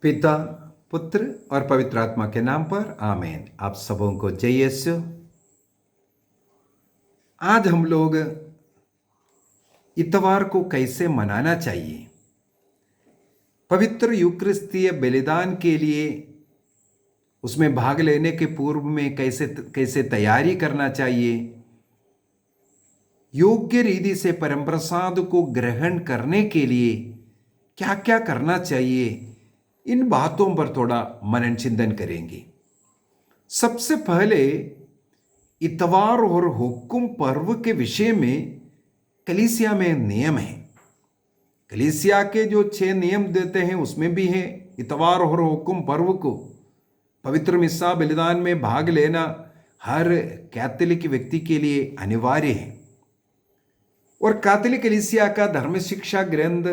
पिता, पुत्र और पवित्र आत्मा के नाम पर आमीन। आप सबों को जय यीशु। आज हम लोग इतवार को कैसे मनाना चाहिए, पवित्र यूक्रिस्तीय बलिदान के लिए उसमें भाग लेने के पूर्व में कैसे कैसे तैयारी करना चाहिए, योग्य रीति से परम प्रसाद को ग्रहण करने के लिए क्या क्या करना चाहिए, इन बातों पर थोड़ा मनन चिंतन करेंगे। सबसे पहले इतवार और हुक्म पर्व के विषय में कलीसिया में नियम है। कलीसिया के जो 6 नियम देते हैं उसमें भी है इतवार और हुक्म पर्व को पवित्र मिस्सा बलिदान में भाग लेना हर कैथोलिक व्यक्ति के लिए अनिवार्य है। और कैथोलिक कलीसिया का धर्म शिक्षा ग्रंथ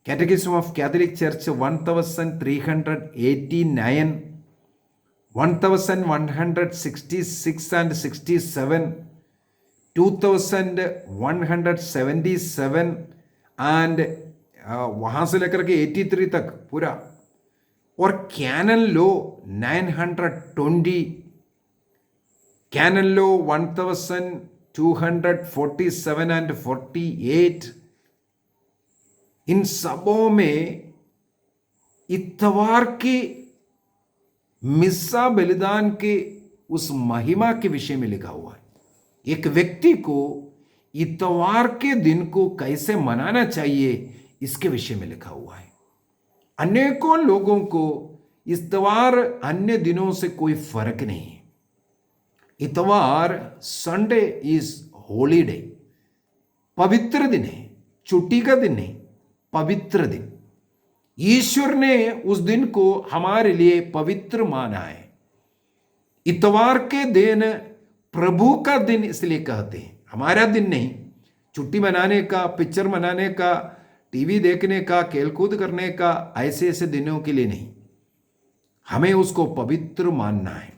Catechism of Catholic Church 1389, 1166 and 67, 2177 and वहाँ से लेकर के 83 तक पूरा, और canon law 920, canon law 1247 and 48, इन सबों में इतवार के मिस्सा बलिदान के उस महिमा के विषय में लिखा हुआ है। एक व्यक्ति को इतवार के दिन को कैसे मनाना चाहिए इसके विषय में लिखा हुआ है। अनेकों लोगों को इतवार अन्य दिनों से कोई फर्क नहीं है। इतवार संडे इज होली डे, पवित्र दिन है, छुट्टी का दिन नहीं, पवित्र दिन। ईश्वर ने उस दिन को हमारे लिए पवित्र माना है। इतवार के दिन प्रभु का दिन इसलिए कहते हैं, हमारा दिन नहीं। छुट्टी मनाने का, पिक्चर मनाने का, टीवी देखने का, खेलकूद करने का, ऐसे ऐसे दिनों के लिए नहीं, हमें उसको पवित्र मानना है।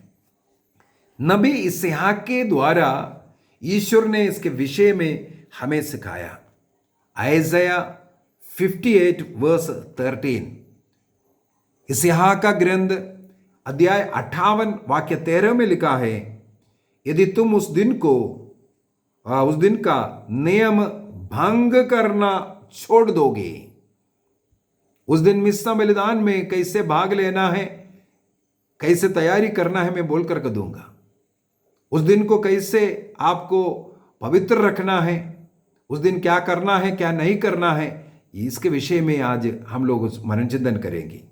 नबी इसहाक के द्वारा ईश्वर ने इसके विषय में हमें सिखाया। आयज़या 58 वर्स 13, इसहाक का ग्रंथ अध्याय 58 वाक्य 13 में लिखा है, यदि तुम उस दिन का नियम भंग करना छोड़ दोगे। उस दिन मिस्सा बलिदान में कैसे भाग लेना है, कैसे तैयारी करना है, मैं बोल कर दूंगा। उस दिन को कैसे आपको पवित्र रखना है, उस दिन क्या करना है क्या नहीं करना है, इसके विषय में आज हम लोग मनन चिंतन करेंगे।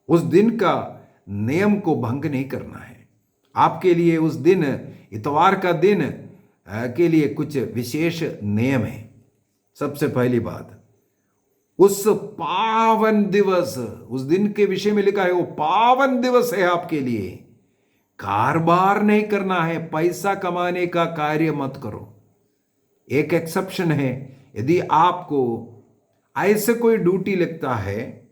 उस दिन का नियम को भंग नहीं करना है। आपके लिए उस दिन, इतवार का दिन के लिए कुछ विशेष नियम है। सबसे पहली बात, उस पावन दिवस, उस दिन के विषय में लिखा है वो पावन दिवस है आपके लिए। कारोबार नहीं करना है, पैसा कमाने का कार्य मत करो। एक एक्सेप्शन है, यदि आपको ऐसे कोई ड्यूटी लगता है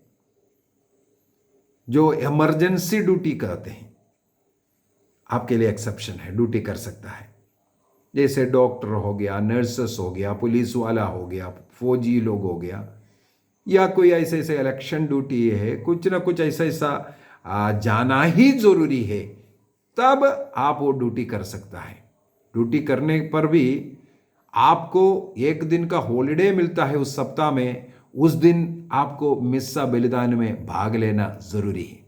जो इमरजेंसी ड्यूटी कहते हैं, आपके लिए एक्सेप्शन है, ड्यूटी कर सकता है। जैसे डॉक्टर हो गया, नर्सेस हो गया, पुलिस वाला हो गया, फौजी लोग हो गया, या कोई ऐसे ऐसे इलेक्शन ड्यूटी है, कुछ ना कुछ ऐसा ऐसा जाना ही जरूरी है, तब आप वो ड्यूटी कर सकता है। ड्यूटी करने पर भी आपको एक दिन का हॉलिडे मिलता है उस सप्ताह में, उस दिन आपको मिस्सा बलिदान में भाग लेना जरूरी है।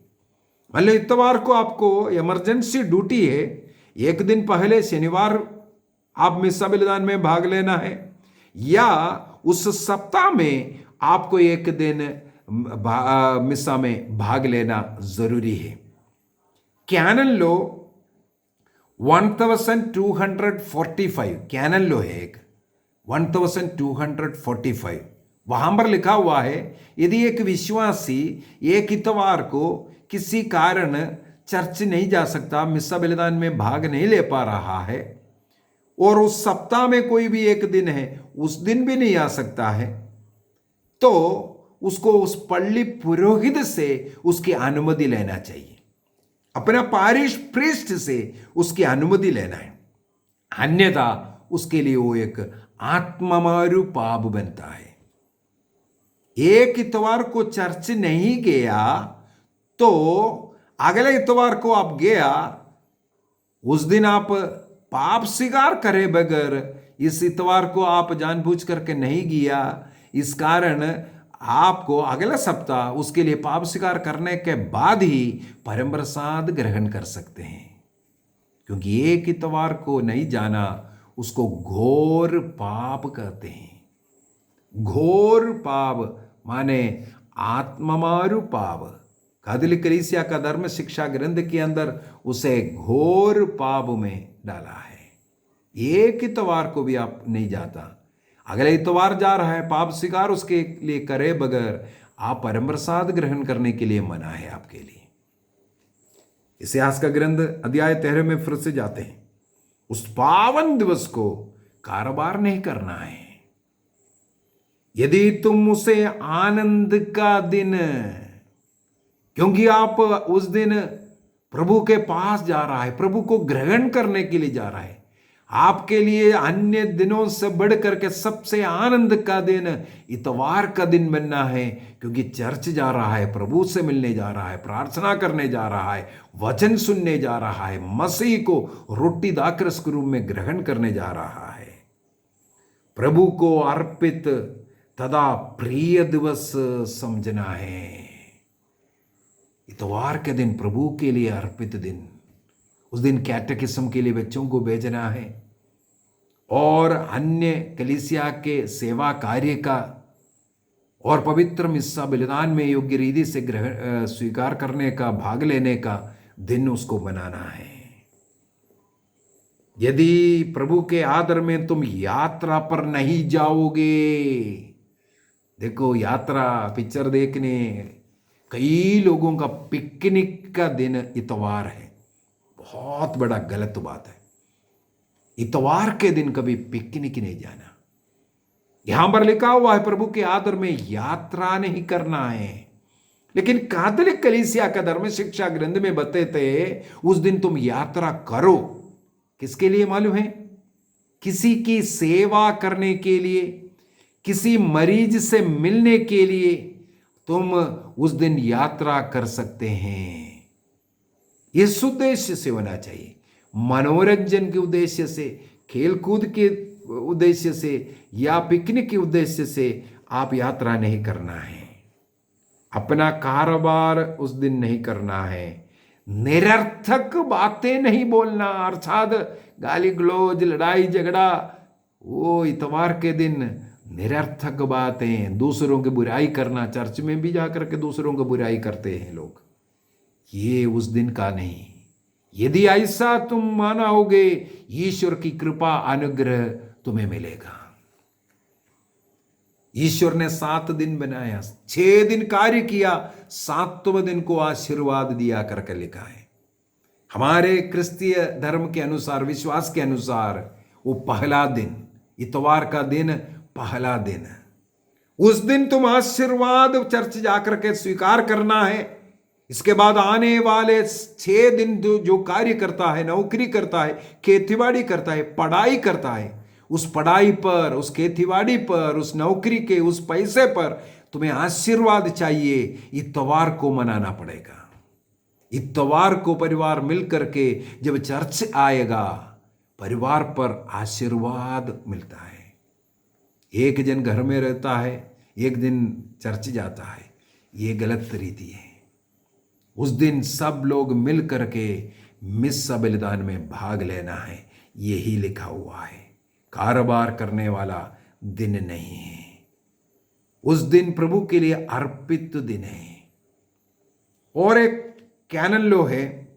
मतलब इतवार को आपको इमरजेंसी ड्यूटी है, एक दिन पहले शनिवार आप मिस्सा बलिदान में भाग लेना है, या उस सप्ताह में आपको एक दिन मिस्सा में भाग लेना जरूरी है। कैनन लो 1245, कैनन लो है एक 1245, वहां पर लिखा हुआ है, यदि एक विश्वासी एक इतवार को किसी कारण चर्च नहीं जा सकता, मिस्सा बलिदान में भाग नहीं ले पा रहा है, और उस सप्ताह में कोई भी एक दिन है उस दिन भी नहीं आ सकता है, तो उसको उस पल्ली पुरोहित से उसकी अनुमति लेना चाहिए, अपना पारिश प्रीस्ट से उसकी अनुमति लेना है। अन्यथा उसके लिए वो एक आत्ममारू पाप बनता है। एक इतवार को चर्च नहीं गया तो अगले इतवार को आप गया, उस दिन आप पाप स्वीकार करे बगैर इस इतवार को आप जानबूझ करके नहीं गया, इस कारण आपको अगला सप्ताह उसके लिए पाप स्वीकार करने के बाद ही परम प्रसाद ग्रहण कर सकते हैं। क्योंकि एक इतवार को नहीं जाना उसको घोर पाप कहते हैं। घोर पाप माने आत्ममारू पाप। कैथोलिक कलीसिया का धर्म शिक्षा ग्रंथ के अंदर उसे घोर पाप में डाला है। एक इतवार को भी आप नहीं जाता, अगले इतवार जा रहा है, पाप स्वीकार उसके लिए करे बगैर आप परम प्रसाद ग्रहण करने के लिए मना है आपके लिए। इतिहास का ग्रंथ अध्याय 13 में फिर से जाते हैं। उस पावन दिवस को कारोबार नहीं करना है। यदि तुम उसे आनंद का दिन, क्योंकि आप उस दिन प्रभु के पास जा रहा है, प्रभु को ग्रहण करने के लिए जा रहा है, आपके लिए अन्य दिनों से बढ़ करके सबसे आनंद का दिन इतवार का दिन बनना है। क्योंकि चर्च जा रहा है, प्रभु से मिलने जा रहा है, प्रार्थना करने जा रहा है, वचन सुनने जा रहा है, मसीह को रोटी दाखरस के रूप में ग्रहण करने जा रहा है। प्रभु को अर्पित तथा प्रिय दिवस समझना है। इतवार के दिन प्रभु के लिए अर्पित दिन, उस दिन कैटेकिज्म के लिए बच्चों को भेजना है और अन्य कलीसिया के सेवा कार्य का और पवित्र मिस्सा बलिदान में योग्य रीति से ग्रहण स्वीकार करने का, भाग लेने का दिन उसको बनाना है। यदि प्रभु के आदर में तुम यात्रा पर नहीं जाओगे, देखो यात्रा पिक्चर देखने, कई लोगों का पिकनिक का दिन इतवार है, बहुत बड़ा गलत बात है। इतवार के दिन कभी पिकनिक नहीं जाना। यहां पर लिखा हुआ है प्रभु के आदर में यात्रा नहीं करना है, लेकिन कैथोलिक कलीसिया का धर्म शिक्षा ग्रंथ में बताते उस दिन तुम यात्रा करो। किसके लिए मालूम है? किसी की सेवा करने के लिए, किसी मरीज से मिलने के लिए तुम उस दिन यात्रा कर सकते हैं। इस उद्देश्य से होना चाहिए, मनोरंजन के उद्देश्य से, खेलकूद के उद्देश्य से या पिकनिक के उद्देश्य से आप यात्रा नहीं करना है। अपना कारोबार उस दिन नहीं करना है। निरर्थक बातें नहीं बोलना, अर्थात गाली गलौज, लड़ाई झगड़ा, वो इतवार के दिन निरर्थक बातें, दूसरों की बुराई करना, चर्च में भी जाकर के दूसरों की बुराई करते हैं लोग, ये उस दिन का नहीं। यदि ऐसा तुम मानोगे, ईश्वर की कृपा अनुग्रह तुम्हें मिलेगा। ईश्वर ने 7 दिन बनाया, 6 दिन कार्य किया, 7वें दिन को आशीर्वाद दिया करके लिखा है। हमारे क्रिस्तीय धर्म के अनुसार, विश्वास के अनुसार वो पहला दिन, इतवार का दिन पहला दिन, उस दिन तुम आशीर्वाद चर्च जाकर के स्वीकार करना है। इसके बाद आने वाले 6 दिन जो कार्य करता है, नौकरी करता है, खेतीबाड़ी करता है, पढ़ाई करता है, उस पढ़ाई पर, उस खेतीबाड़ी पर, उस नौकरी के उस पैसे पर तुम्हें आशीर्वाद चाहिए, इतवार को मनाना पड़ेगा। इतवार को परिवार मिलकर के जब चर्च आएगा, परिवार पर आशीर्वाद मिलता है। एक जन घर में रहता है, एक दिन चर्च जाता है, ये गलत रीति है। उस दिन सब लोग मिल करके मिस्सा बलिदान में भाग लेना है, यही लिखा हुआ है। कारोबार करने वाला दिन नहीं है। उस दिन प्रभु के लिए अर्पित दिन है। और एक कैनन लॉ है,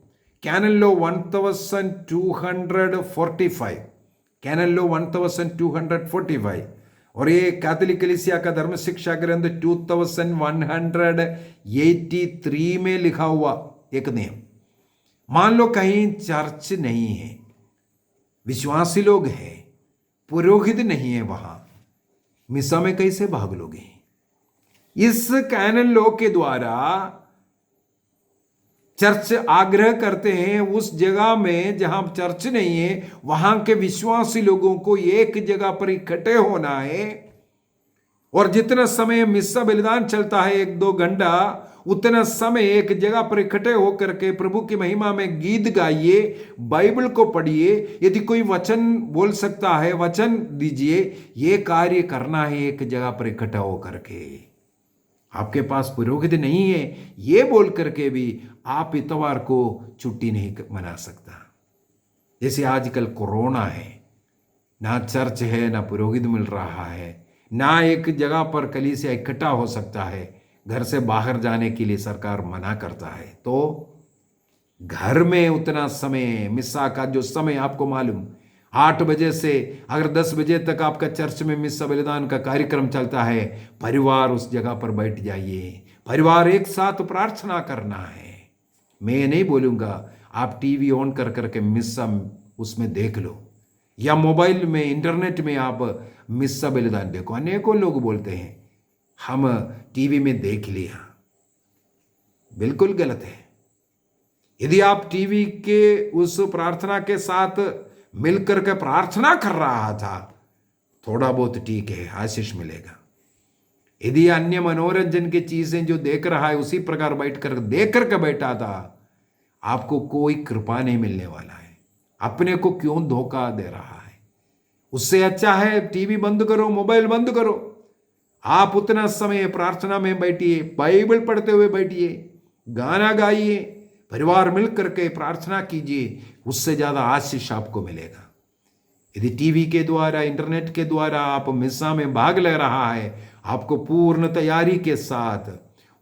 कैनन लॉ 1245, कैनन लॉ 1245, और ये कैथोलिक कलीसिया का धर्म शिक्षा ग्रंथ 2183 में लिखा हुआ एक नियम। मान लो कहीं चर्च नहीं है, विश्वासी लोग हैं, पुरोहित नहीं है, वहां मिसा में कैसे भाग लोगे? इस कैनन लॉ के द्वारा चर्च आग्रह करते हैं उस जगह में जहां चर्च नहीं है, वहां के विश्वासी लोगों को एक जगह पर इकट्ठे होना है और जितना समय मिस्सा बलिदान चलता है 1-2 घंटा, उतना समय एक जगह पर इकट्ठे होकर के प्रभु की महिमा में गीत गाइए, बाइबल को पढ़िए। यदि कोई वचन बोल सकता है वचन दीजिए। ये कार्य करना है एक जगह पर इकट्ठा होकर के। आपके पास पुरोहित नहीं है ये बोल करके भी आप इतवार को छुट्टी नहीं मना सकता। जैसे आजकल कोरोना है, ना चर्च है, ना पुरोहित मिल रहा है, ना एक जगह पर कलीसिया इकट्ठा हो सकता है। घर से बाहर जाने के लिए सरकार मना करता है। तो घर में उतना समय, मिस्सा का जो समय आपको मालूम, 8 बजे से अगर 10 बजे तक आपका चर्च में मिस्सा बलिदान का कार्यक्रम चलता है, परिवार उस जगह पर बैठ जाइए। परिवार एक साथ प्रार्थना करना है। मैं नहीं बोलूँगा आप टीवी ऑन कर करके मिस्सा उसमें देख लो, या मोबाइल में इंटरनेट में आप मिस्सा बलिदान देखो। अनेकों लोग बोलते हैं हम टीवी में देख लिया, बिल्कुल गलत है। यदि आप टीवी के उस प्रार्थना के साथ मिलकर के प्रार्थना कर रहा था, थोड़ा बहुत ठीक है, आशीष मिलेगा। यदि अन्य मनोरंजन की चीजें जो देख रहा है उसी प्रकार बैठ कर देख करके बैठा था, आपको कोई कृपा नहीं मिलने वाला है। अपने को क्यों धोखा दे रहा है? उससे अच्छा है टीवी बंद करो, मोबाइल बंद करो, आप उतना समय प्रार्थना में बैठिए, बाइबल पढ़ते हुए बैठिए, गाना गाइए, परिवार मिल करके प्रार्थना कीजिए। उससे ज्यादा आशीष आपको मिलेगा। यदि टीवी के द्वारा, इंटरनेट के द्वारा आप मिस्सा में भाग ले रहा है, आपको पूर्ण तैयारी के साथ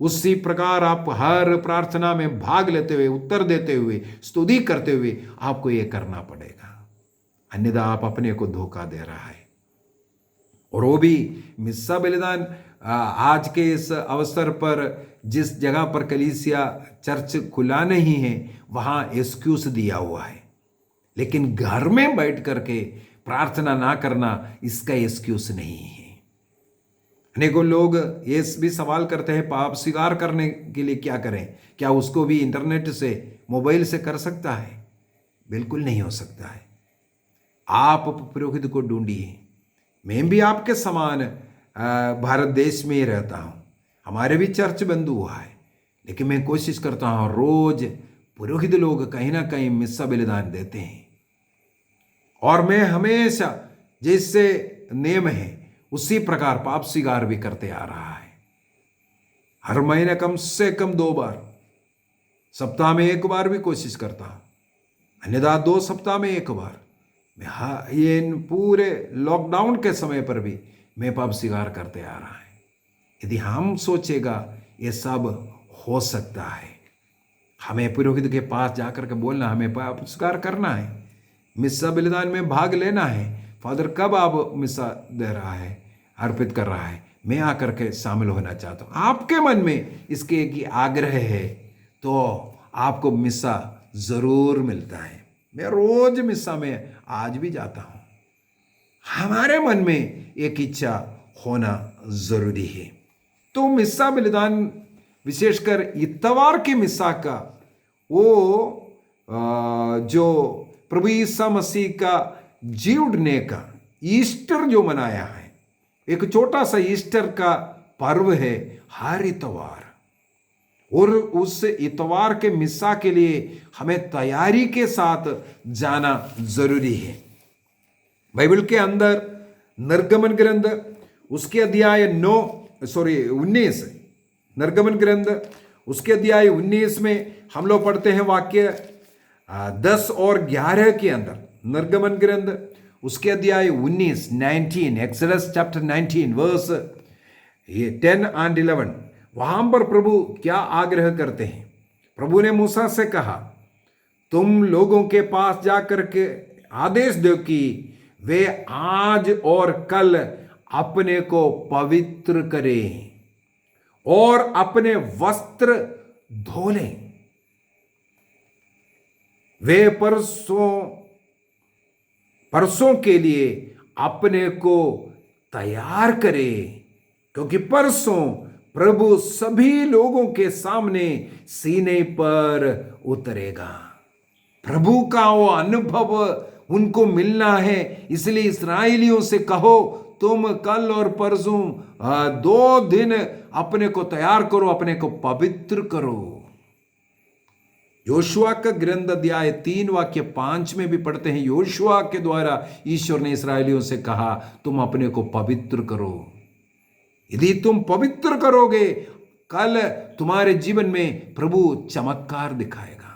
उसी प्रकार आप हर प्रार्थना में भाग लेते हुए, उत्तर देते हुए, स्तुति करते हुए आपको ये करना पड़ेगा। अन्यथा आप अपने को धोखा दे रहा है। और वो भी मिस्सा बलिदान आज के इस अवसर पर जिस जगह पर कलीसिया चर्च खुला नहीं है वहां एक्सक्यूज दिया हुआ है, लेकिन घर में बैठ करके प्रार्थना ना करना इसका एक्सक्यूज नहीं है। अनेकों लोग ये भी सवाल करते हैं पाप स्वीकार करने के लिए क्या करें? क्या उसको भी इंटरनेट से, मोबाइल से कर सकता है? बिल्कुल नहीं हो सकता है। आप पुरोहित को ढूंढिए। मैं भी आपके समान भारत देश में ही रहता हूँ, हमारे भी चर्च बंद हुआ है, लेकिन मैं कोशिश करता हूँ रोज पुरोहित लोग कहीं ना कहीं मिस्सा बलिदान देते हैं। और मैं हमेशा जैसे नियम है उसी प्रकार पाप स्वीकार भी करते आ रहा है। हर महीने कम से कम 2 बार, सप्ताह में 1 बार भी कोशिश करता हूँ, अन्यथा 2 सप्ताह में 1 बार। ये पूरे लॉकडाउन के समय पर भी मैं पाप स्वीकार करते आ रहा है। यदि हम सोचेगा ये सब हो सकता है। हमें पुरोहित के पास जाकर के बोलना, हमें पाप स्वीकार करना है, मिस्सा बलिदान में भाग लेना है। फादर कब आप मिस्सा दे रहा है, अर्पित कर रहा है, मैं आकर के शामिल होना चाहता हूँ। आपके मन में इसके एक आग्रह है तो आपको मिस्सा जरूर मिलता है। मैं रोज मिस्सा में आज भी जाता हूँ। हमारे मन में एक इच्छा होना जरूरी है। तो मिस्सा बलिदान, विशेषकर इतवार के मिस्सा का वो जो प्रभु यीशु मसीह का जी उठने का ईस्टर जो मनाया है, एक छोटा सा ईस्टर का पर्व है हर इतवार। और उस इतवार के मिस्सा के लिए हमें तैयारी के साथ जाना जरूरी है। बाइबल के अंदर निर्गमन ग्रंथ उसके अध्याय 19, निर्गमन ग्रंथ उसके अध्याय 19 में हम लोग पढ़ते हैं वाक्य 10 और 11 के अंदर। निर्गमन ग्रंथ उसके अध्याय 19, एक्सोडस चैप्टर 19 वर्स 10 and 11। वहां पर प्रभु क्या आग्रह करते हैं? प्रभु ने मूसा से कहा, तुम लोगों के पास जाकर के आदेश दो कि वे आज और कल अपने को पवित्र करें और अपने वस्त्र धो लें। वे परसों के लिए अपने को तैयार करें, क्योंकि परसों प्रभु सभी लोगों के सामने सीने पर उतरेगा। प्रभु का वो अनुभव उनको मिलना है। इसलिए इस्राएलियों से कहो, तुम कल और परसों 2 दिन अपने को तैयार करो, अपने को पवित्र करो। योशुआ का ग्रंथ अध्याय 3 वाक्य 5 में भी पढ़ते हैं, योशुआ के द्वारा ईश्वर ने इस्राएलियों से कहा तुम अपने को पवित्र करो। यदि तुम पवित्र करोगे, कल तुम्हारे जीवन में प्रभु चमत्कार दिखाएगा।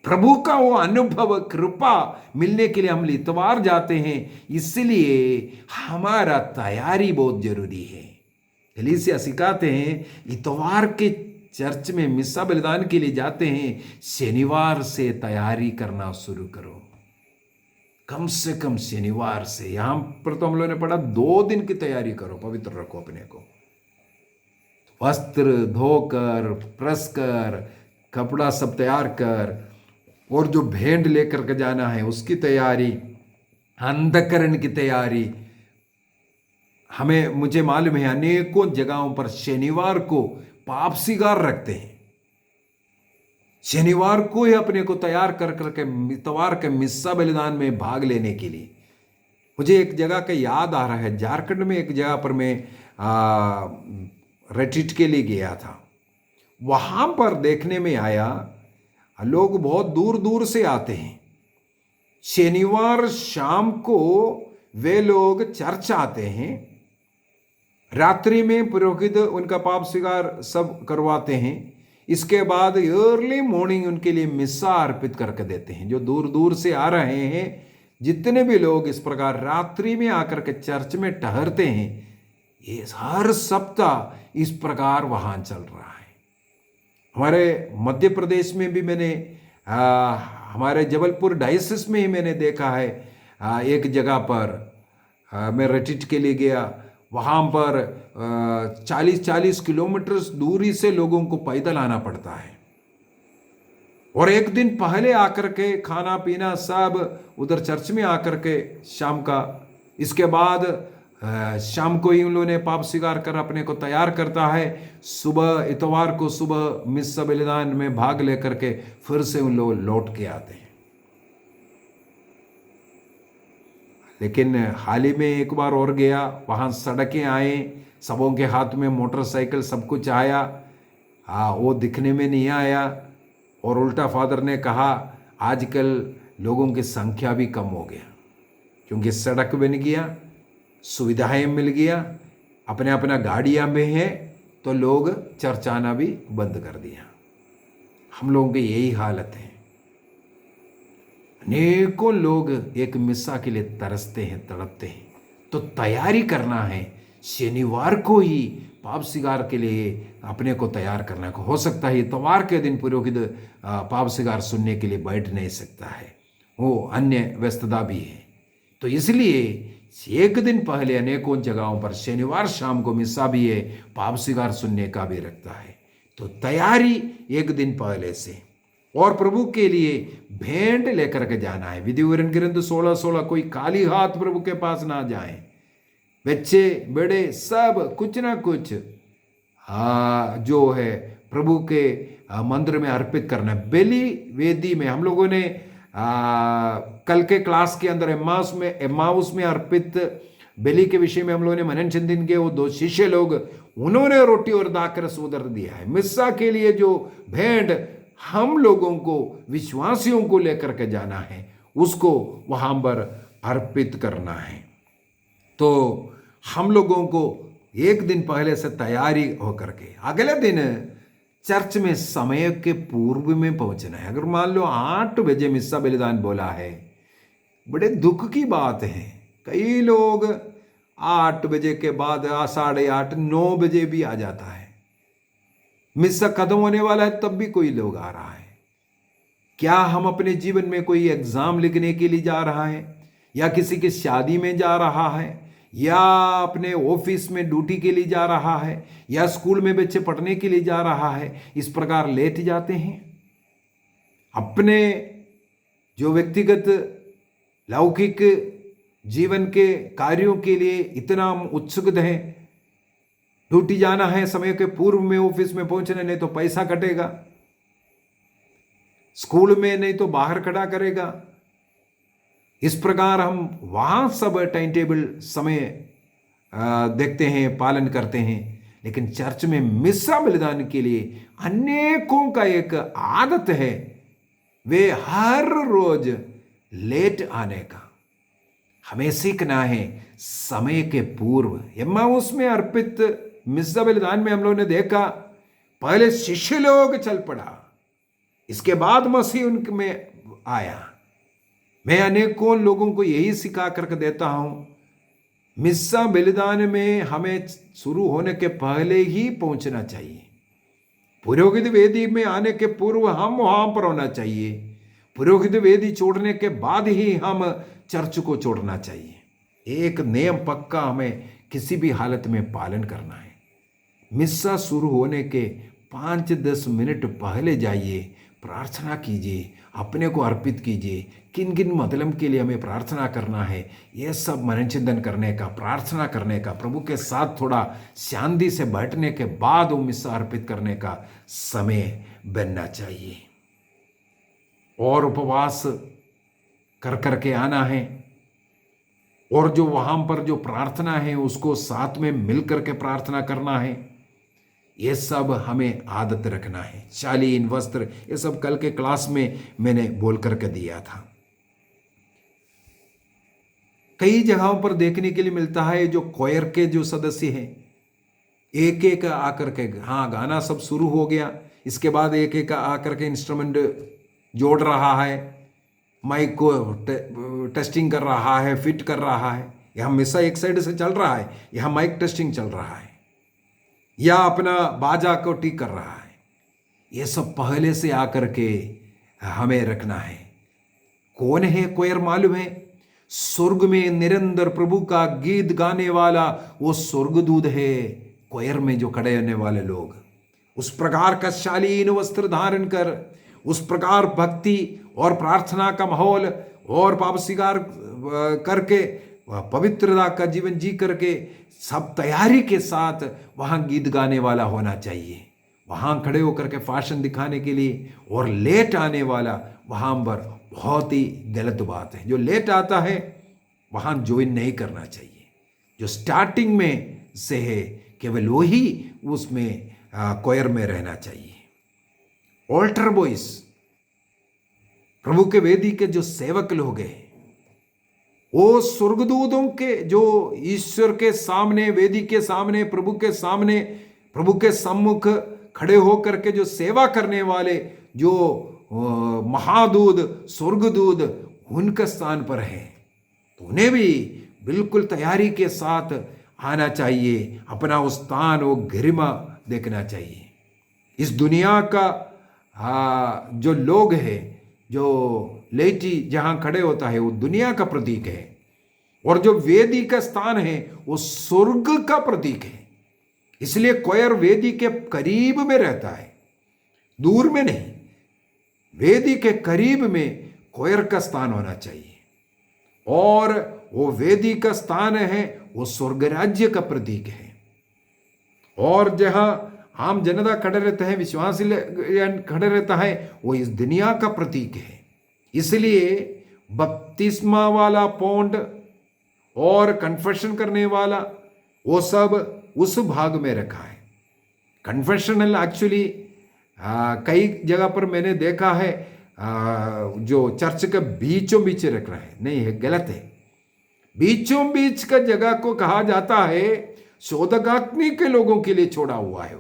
प्रभु का वो अनुभव, कृपा मिलने के लिए हम इतवार जाते हैं, इसलिए हमारा तैयारी बहुत जरूरी है। कलीसिया सिखाते हैं इतवार के चर्च में मिस्सा बलिदान के लिए जाते हैं, शनिवार से तैयारी करना शुरू करो, कम से कम शनिवार से। यहां पर तो हम लोगों ने पढ़ा 2 दिन की तैयारी करो, पवित्र रखो अपने को, वस्त्र धोकर, प्रेस कर, कपड़ा सब तैयार कर, और जो भेंट लेकर के जाना है उसकी तैयारी, अंधकरण की तैयारी। मुझे मालूम है अनेकों जगहों पर शनिवार को पाप सिगार रखते हैं, शनिवार को ही अपने को तैयार कर करके इतवार के मिस्सा बलिदान में भाग लेने के लिए। मुझे एक जगह का याद आ रहा है, झारखंड में एक जगह पर मैं रिट्रीट के लिए गया था। वहां पर देखने में आया लोग बहुत दूर दूर से आते हैं, शनिवार शाम को वे लोग चर्च आते हैं, रात्रि में पुरोहित उनका पाप स्वीकार सब करवाते हैं, इसके बाद अर्ली मॉर्निंग उनके लिए मिस्सा अर्पित करके देते हैं। जो दूर दूर से आ रहे हैं, जितने भी लोग इस प्रकार रात्रि में आकर के चर्च में ठहरते हैं, ये हर सप्ताह इस प्रकार वहां चल रहा है। हमारे मध्य प्रदेश में भी मैंने हमारे जबलपुर डायसिस में ही मैंने देखा है, एक जगह पर मैं रिट्रीट के लिए गया, वहाँ पर 40-40 किलोमीटर दूरी से लोगों को पैदल आना पड़ता है, और एक दिन पहले आकर के खाना पीना सब उधर चर्च में आकर के शाम का, इसके बाद शाम को ही उन लोगों ने पाप स्वीकार कर अपने को तैयार करता है, सुबह इतवार को सुबह मिस्सा बलिदान में भाग लेकर के फिर से उन लोग लौट के आते हैं। लेकिन हाल ही में एक बार और गया, वहां सड़कें आए, सबों के हाथ में मोटरसाइकिल, सब कुछ आया, वो दिखने में नहीं आया। और उल्टा फादर ने कहा आजकल लोगों की संख्या भी कम हो गया, क्योंकि सड़क बन गया, सुविधाएं मिल गया, अपने अपना गाड़ियां में है, तो लोग चर्च आना भी बंद कर दिया। हम लोगों की यही हालत है। अनेकों लोग एक मिस्सा के लिए तरसते हैं, तड़पते हैं, तो तैयारी करना है। शनिवार को ही पाप स्वीकार के लिए अपने को तैयार करना है। हो सकता है इतवार के दिन पुरोहित पाप स्वीकार सुनने के लिए बैठ नहीं सकता है, वो अन्य व्यस्तता भी है, तो इसलिए एक दिन पहले अनेकों जगहों पर शनिवार शाम को मिस्सा भी है, पाप स्वीकार सुनने का भी रखता है। तो तैयारी एक दिन पहले से, और प्रभु के लिए भेंट लेकर के जाना है। विधिवरण ग्रंथ 16:16, कोई खाली हाथ प्रभु के पास ना जाए, बच्चे बड़े सब कुछ ना कुछ जो है प्रभु के मंदिर में अर्पित करना है। बलि वेदी में हम लोगों ने कल के क्लास के अंदर एम्माउस में अर्पित बलि के विषय में हम लोगों ने मनन चिंतन किए। वो 2 शिष्य लोग, उन्होंने रोटी और दाखरस उधर दिया है। मिस्सा के लिए जो भेंट हम लोगों को, विश्वासियों को लेकर के जाना है, उसको वहां पर अर्पित करना है। तो हम लोगों को एक दिन पहले से तैयारी होकर के अगले दिन चर्च में समय के पूर्व में पहुंचना है। अगर मान लो 8 बजे मिस्सा बलिदान बोला है, बड़े दुख की बात है, कई लोग 8 बजे के बाद 8:30 9 बजे भी आ जाता है। मिस्सा खत्म होने वाला है तब भी कोई लोग आ रहा है। क्या हम अपने जीवन में कोई एग्जाम लिखने के लिए जा रहा है, या किसी की शादी में जा रहा है, या अपने ऑफिस में ड्यूटी के लिए जा रहा है, या स्कूल में बच्चे पढ़ने के लिए जा रहा है, इस प्रकार लेट जाते हैं। अपने जो व्यक्तिगत लौकिक जीवन के कार्यों के लिए इतना उत्सुक हैं, ड्यूटी जाना है, समय के पूर्व में ऑफिस में पहुंचना, नहीं तो पैसा कटेगा, स्कूल में नहीं तो बाहर खड़ा करेगा। इस प्रकार हम वहां सब टाइम टेबल समय देखते हैं, पालन करते हैं। लेकिन चर्च में मिस्सा बलिदान के लिए अनेकों का एक आदत है, वे हर रोज लेट आने का। हमें सीखना है समय के पूर्व। एम्माउस में अर्पित मिस्सा बलिदान में हम लोगों ने देखा, पहले शिष्य लोग चल पड़ा, इसके बाद मसीह उनमें आया। मैं अनेकों लोगों को यही सिखा करके देता हूं, मिस्सा बलिदान में हमें शुरू होने के पहले ही पहुंचना चाहिए। पुरोहित वेदी में आने के पूर्व हम वहां पर होना चाहिए। पुरोहित वेदी छोड़ने के बाद ही हम चर्च को छोड़ना चाहिए। एक नियम पक्का हमें किसी भी हालत में पालन करना है। मिस्सा शुरू होने के 5-10 मिनट पहले जाइए, प्रार्थना कीजिए, अपने को अर्पित कीजिए। किन किन मतलब के लिए हमें प्रार्थना करना है, यह सब मननचिंतन करने का, प्रार्थना करने का, प्रभु के साथ थोड़ा शांति से बैठने के बाद वो मिस्सा अर्पित करने का समय बनना चाहिए। और उपवास कर करके आना है, और जो वहां पर जो प्रार्थना है उसको साथ में मिल करके प्रार्थना करना है। ये सब हमें आदत रखना है। शालीन वस्त्र, ये सब कल के क्लास में मैंने बोल करके दिया था। कई जगहों पर देखने के लिए मिलता है, जो कोयर के जो सदस्य हैं, एक एक आकर के, हाँ गाना सब शुरू हो गया, इसके बाद एक एक आकर के इंस्ट्रूमेंट जोड़ रहा है, माइक को टेस्टिंग कर रहा है, फिट कर रहा है। यहाँ मिस्सा एक साइड से चल रहा है, यहाँ माइक टेस्टिंग चल रहा है, या अपना बाजा को ठीक कर रहा है। ये सब पहले से आकर के हमें रखना है। कौन है कोयर मालूम है? स्वर्ग में निरंतर प्रभु का गीत गाने वाला वो स्वर्गदूत है। कोयर में जो खड़े होने वाले लोग, उस प्रकार का शालीन वस्त्र धारण कर, उस प्रकार भक्ति और प्रार्थना का माहौल और पाप स्वीकार करके पवित्रता का जीवन जी करके सब तैयारी के साथ वहां गीत गाने वाला होना चाहिए। वहां खड़े होकर के फैशन दिखाने के लिए और लेट आने वाला वहां पर बहुत ही गलत बात है। जो लेट आता है वहां ज्वाइन नहीं करना चाहिए। जो स्टार्टिंग में से है केवल वही उसमें कोयर में रहना चाहिए। ऑल्टर बॉयज, प्रभु के वेदी के जो सेवक लोग हैं, वो स्वर्गदूतों के जो ईश्वर के सामने, वेदी के सामने, प्रभु के सामने, प्रभु के सम्मुख खड़े होकर के जो सेवा करने वाले जो महादूत, स्वर्गदूत, उनके स्थान पर है, तो उन्हें भी बिल्कुल तैयारी के साथ आना चाहिए। अपना वो स्थान, वो गरिमा देखना चाहिए। इस दुनिया का जो लोग हैं, जो लेटी जहां खड़े होता है, वो दुनिया का प्रतीक है, और जो वेदी का स्थान है वो स्वर्ग का प्रतीक है। इसलिए कोयर वेदी के करीब में रहता है, दूर में नहीं। वेदी के करीब में कोयर का स्थान होना चाहिए, और वो वेदी का स्थान है वो स्वर्ग राज्य का प्रतीक है। और जहां आम जनता खड़े रहते हैं, विश्वासी खड़े रहता है, वो इस दुनिया का प्रतीक है। इसलिए बपतिस्मा वाला पौंड और कन्फेशन करने वाला, वो सब उस भाग में रखा है। कन्फेशनल एक्चुअली कई जगह पर मैंने देखा है जो चर्च के बीचों बीच रख रहा है, नहीं है, गलत है। बीचों बीच का जगह को कहा जाता है शोधकाग्नि के लोगों के लिए छोड़ा हुआ है।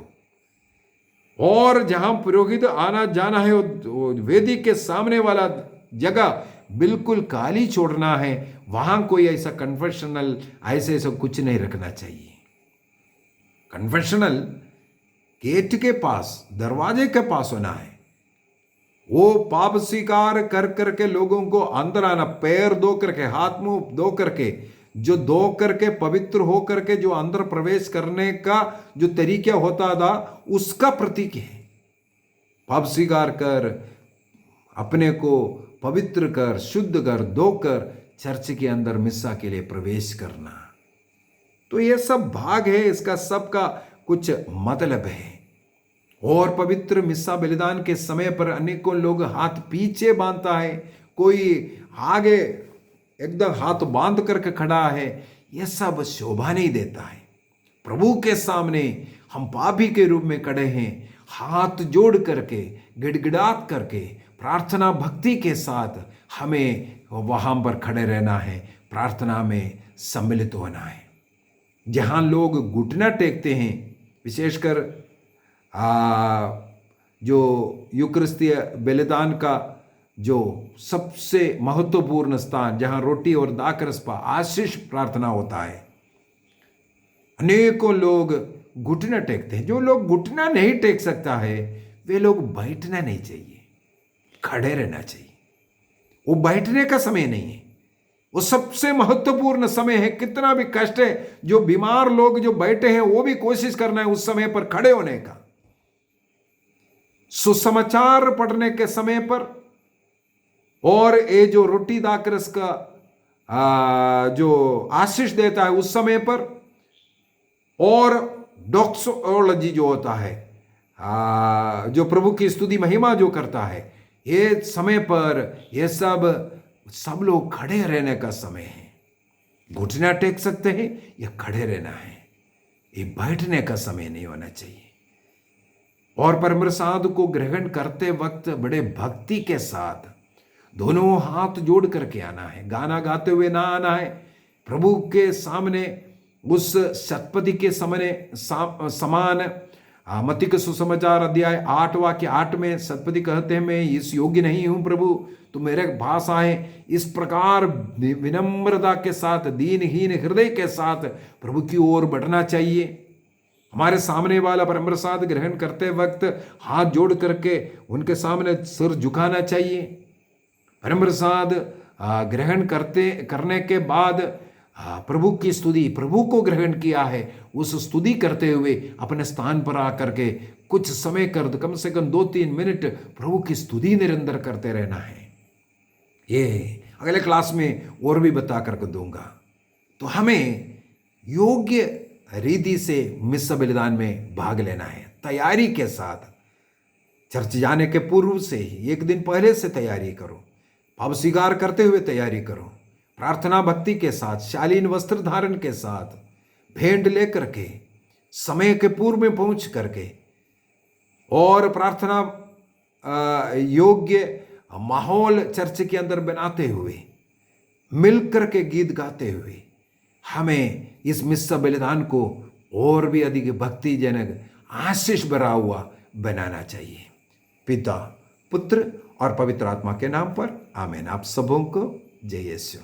और जहां पुरोहित आना जाना है, वो वेदी के सामने वाला जगह बिल्कुल खाली छोड़ना है। वहां कोई ऐसा कन्फेशनल ऐसे ऐसा कुछ नहीं रखना चाहिए। कन्फेशनल गेट के पास, दरवाजे के पास होना है। वो पाप स्वीकार कर करके लोगों को अंदर आना, पैर धो करके, हाथ मुंह धो करके, जो धो करके पवित्र हो करके जो अंदर प्रवेश करने का जो तरीका होता था, उसका प्रतीक है। पाप स्वीकार कर, अपने को पवित्र कर, शुद्ध कर, धोकर चर्च के अंदर मिस्सा के लिए प्रवेश करना। तो ये सब भाग है, इसका सबका कुछ मतलब है। और पवित्र मिस्सा बलिदान के समय पर अनेकों लोग हाथ पीछे बांधता है, कोई आगे एकदम हाथ बांध करके खड़ा है। यह सब शोभा नहीं देता है। प्रभु के सामने हम पापी के रूप में खड़े हैं, हाथ जोड़ करके गिड़गिड़ात करके प्रार्थना भक्ति के साथ हमें वहां पर खड़े रहना है, प्रार्थना में सम्मिलित होना है। जहां लोग घुटना टेकते हैं, विशेषकर जो यूकरिस्तीय बलिदान का जो सबसे महत्वपूर्ण स्थान, जहां रोटी और दाखरस पर आशीष प्रार्थना होता है, अनेकों लोग घुटना टेकते हैं। जो लोग घुटना नहीं टेक सकता है, वे लोग बैठना नहीं चाहिए, खड़े रहना चाहिए। वो बैठने का समय नहीं है, वो सबसे महत्वपूर्ण समय है। कितना भी कष्ट है, जो बीमार लोग जो बैठे हैं वो भी कोशिश करना है उस समय पर खड़े होने का। सुसमाचार पढ़ने के समय पर और ये जो रोटी दाखरस का जो आशीष देता है उस समय पर, और डॉक्सोलॉजी जो होता है, जो प्रभु की स्तुति महिमा जो करता है, ये समय पर ये सब लोग खड़े रहने का समय है। घुटना टेक सकते हैं, ये खड़े रहना है, ये बैठने का समय नहीं होना चाहिए। और परम प्रसाद को ग्रहण करते वक्त बड़े भक्ति के साथ दोनों हाथ जोड़ करके आना है, गाना गाते हुए ना आना है। प्रभु के सामने उस शतपदी के समान मत्ती के सुसमाचार अध्याय 8 वाक्य 8 में शतपदी कहते हैं, मैं इस योग्य नहीं हूं प्रभु तुम मेरे पास आए। इस प्रकार विनम्रता के साथ, दीनहीन हृदय के साथ प्रभु की ओर बढ़ना चाहिए। हमारे सामने वाला परम प्रसाद ग्रहण करते वक्त हाथ जोड़ करके उनके सामने सिर झुकाना चाहिए। परम प्रसाद ग्रहण करने के बाद प्रभु की स्तुति, प्रभु को ग्रहण किया है, उस स्तुति करते हुए अपने स्थान पर आकर के कुछ समय कर, कम से कम 2-3 मिनट प्रभु की स्तुति निरंतर करते रहना है। ये अगले क्लास में और भी बता करके दूंगा। तो हमें योग्य रीति से मिस्सा बलिदान में भाग लेना है, तैयारी के साथ। चर्च जाने के पूर्व से ही 1 दिन पहले से तैयारी करो, पाप स्वीकार करते हुए तैयारी करो, प्रार्थना भक्ति के साथ, शालीन वस्त्र धारण के साथ, भेंट लेकर के, समय के पूर्व में पहुंच करके, और प्रार्थना योग्य माहौल चर्च के अंदर बनाते हुए, मिल करके गीत गाते हुए, हमें इस मिस्सा बलिदान को और भी अधिक भक्तिजनक, आशीष भरा हुआ बनाना चाहिए। पिता, पुत्र और पवित्र आत्मा के नाम पर आमीन। आप सबों को जय यीशु।